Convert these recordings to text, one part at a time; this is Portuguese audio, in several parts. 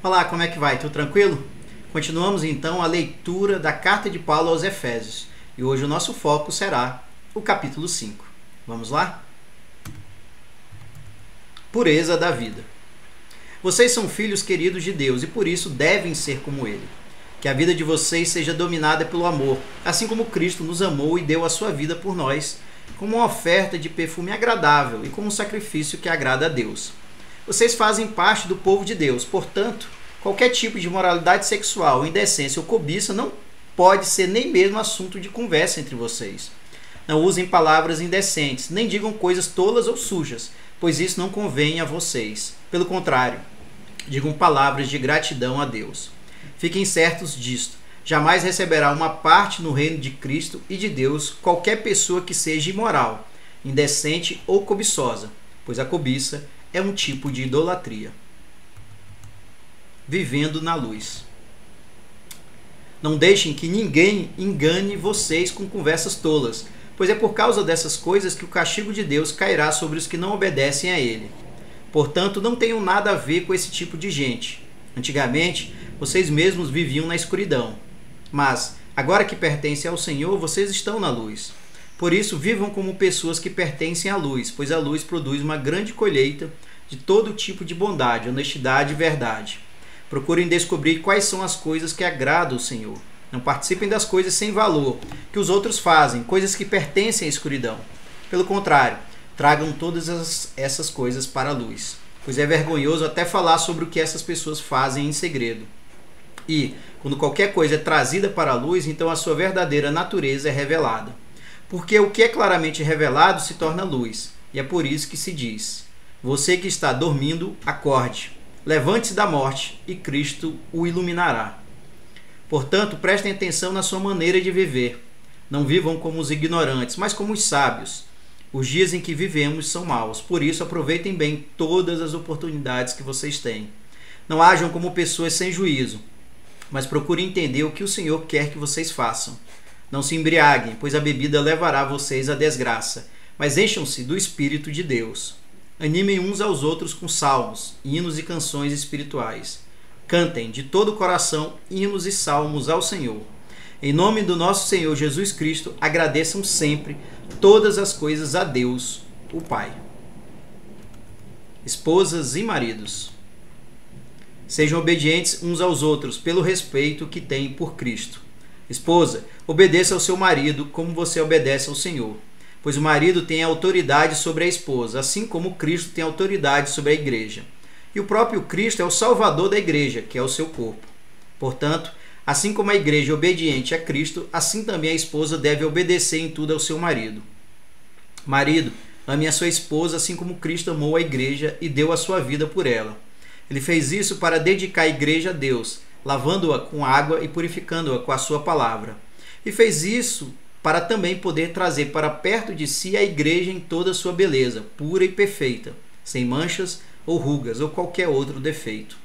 Olá, como é que vai? Tudo tranquilo? Continuamos então a leitura da carta de Paulo aos Efésios e hoje o nosso foco será o capítulo 5. Vamos lá? Pureza da vida. Vocês são filhos queridos de Deus e por isso devem ser como Ele. Que a vida de vocês seja dominada pelo amor, assim como Cristo nos amou e deu a sua vida por nós, como uma oferta de perfume agradável e como um sacrifício que agrada a Deus. Vocês fazem parte do povo de Deus, portanto, qualquer tipo de moralidade sexual, indecência ou cobiça não pode ser nem mesmo assunto de conversa entre vocês. Não usem palavras indecentes, nem digam coisas tolas ou sujas, pois isso não convém a vocês. Pelo contrário, digam palavras de gratidão a Deus. Fiquem certos disto. Jamais receberá uma parte no reino de Cristo e de Deus qualquer pessoa que seja imoral, indecente ou cobiçosa, pois a cobiça é um tipo de idolatria. Vivendo na luz. Não deixem que ninguém engane vocês com conversas tolas, pois é por causa dessas coisas que o castigo de Deus cairá sobre os que não obedecem a Ele. Portanto, não tenham nada a ver com esse tipo de gente. Antigamente, vocês mesmos viviam na escuridão. Mas, agora que pertencem ao Senhor, vocês estão na luz. Por isso, vivam como pessoas que pertencem à luz, pois a luz produz uma grande colheita de todo tipo de bondade, honestidade e verdade. Procurem descobrir quais são as coisas que agradam ao Senhor. Não participem das coisas sem valor, que os outros fazem, coisas que pertencem à escuridão. Pelo contrário, tragam todas essas coisas para a luz, pois é vergonhoso até falar sobre o que essas pessoas fazem em segredo. E, quando qualquer coisa é trazida para a luz, então a sua verdadeira natureza é revelada. Porque o que é claramente revelado se torna luz, e é por isso que se diz: você que está dormindo, acorde. Levante-se da morte, e Cristo o iluminará. Portanto, prestem atenção na sua maneira de viver. Não vivam como os ignorantes, mas como os sábios. Os dias em que vivemos são maus, por isso aproveitem bem todas as oportunidades que vocês têm. Não ajam como pessoas sem juízo, mas procurem entender o que o Senhor quer que vocês façam. Não se embriaguem, pois a bebida levará vocês à desgraça, mas encham-se do Espírito de Deus. Animem uns aos outros com salmos, hinos e canções espirituais. Cantem de todo o coração hinos e salmos ao Senhor. Em nome do nosso Senhor Jesus Cristo, agradeçam sempre todas as coisas a Deus, o Pai. Esposas e maridos. Sejam obedientes uns aos outros pelo respeito que têm por Cristo. Esposa, obedeça ao seu marido como você obedece ao Senhor. Pois o marido tem autoridade sobre a esposa, assim como Cristo tem autoridade sobre a igreja. E o próprio Cristo é o Salvador da igreja, que é o seu corpo. Portanto, assim como a igreja é obediente a Cristo, assim também a esposa deve obedecer em tudo ao seu marido. Marido, ame a sua esposa assim como Cristo amou a igreja e deu a sua vida por ela. Ele fez isso para dedicar a igreja a Deus, lavando-a com água e purificando-a com a sua palavra. E fez isso para também poder trazer para perto de si a igreja em toda a sua beleza, pura e perfeita, sem manchas ou rugas ou qualquer outro defeito.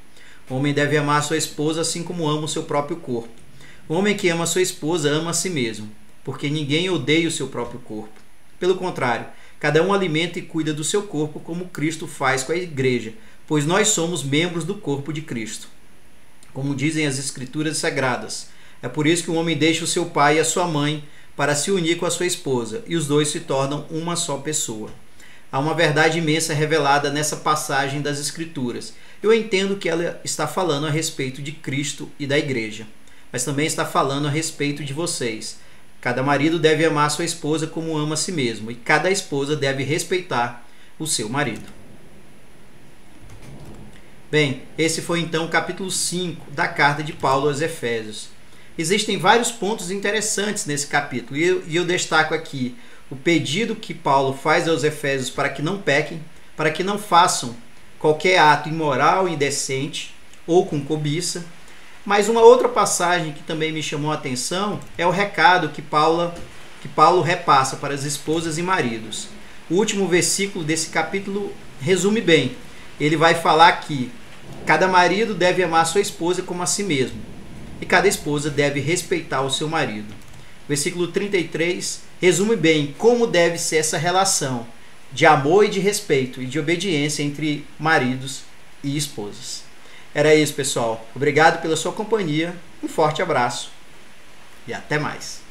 O homem deve amar sua esposa assim como ama o seu próprio corpo. O homem que ama sua esposa ama a si mesmo, porque ninguém odeia o seu próprio corpo. Pelo contrário, cada um alimenta e cuida do seu corpo como Cristo faz com a igreja, pois nós somos membros do corpo de Cristo. Como dizem as Escrituras Sagradas, é por isso que o homem deixa o seu pai e a sua mãe para se unir com a sua esposa, e os dois se tornam uma só pessoa. Há uma verdade imensa revelada nessa passagem das Escrituras. Eu entendo que ela está falando a respeito de Cristo e da igreja, mas também está falando a respeito de vocês. Cada marido deve amar sua esposa como ama a si mesmo, e cada esposa deve respeitar o seu marido. Bem, esse foi então o capítulo 5 da carta de Paulo aos Efésios. Existem vários pontos interessantes nesse capítulo, e eu destaco aqui o pedido que Paulo faz aos Efésios para que não pequem, para que não façam qualquer ato imoral, indecente ou com cobiça. Mas uma outra passagem que também me chamou a atenção é o recado que Paulo repassa para as esposas e maridos. O último versículo desse capítulo resume bem. Ele vai falar que cada marido deve amar sua esposa como a si mesmo, e cada esposa deve respeitar o seu marido. Versículo 33 resume bem como deve ser essa relação de amor e de respeito e de obediência entre maridos e esposas. Era isso, pessoal. Obrigado pela sua companhia, um forte abraço e até mais.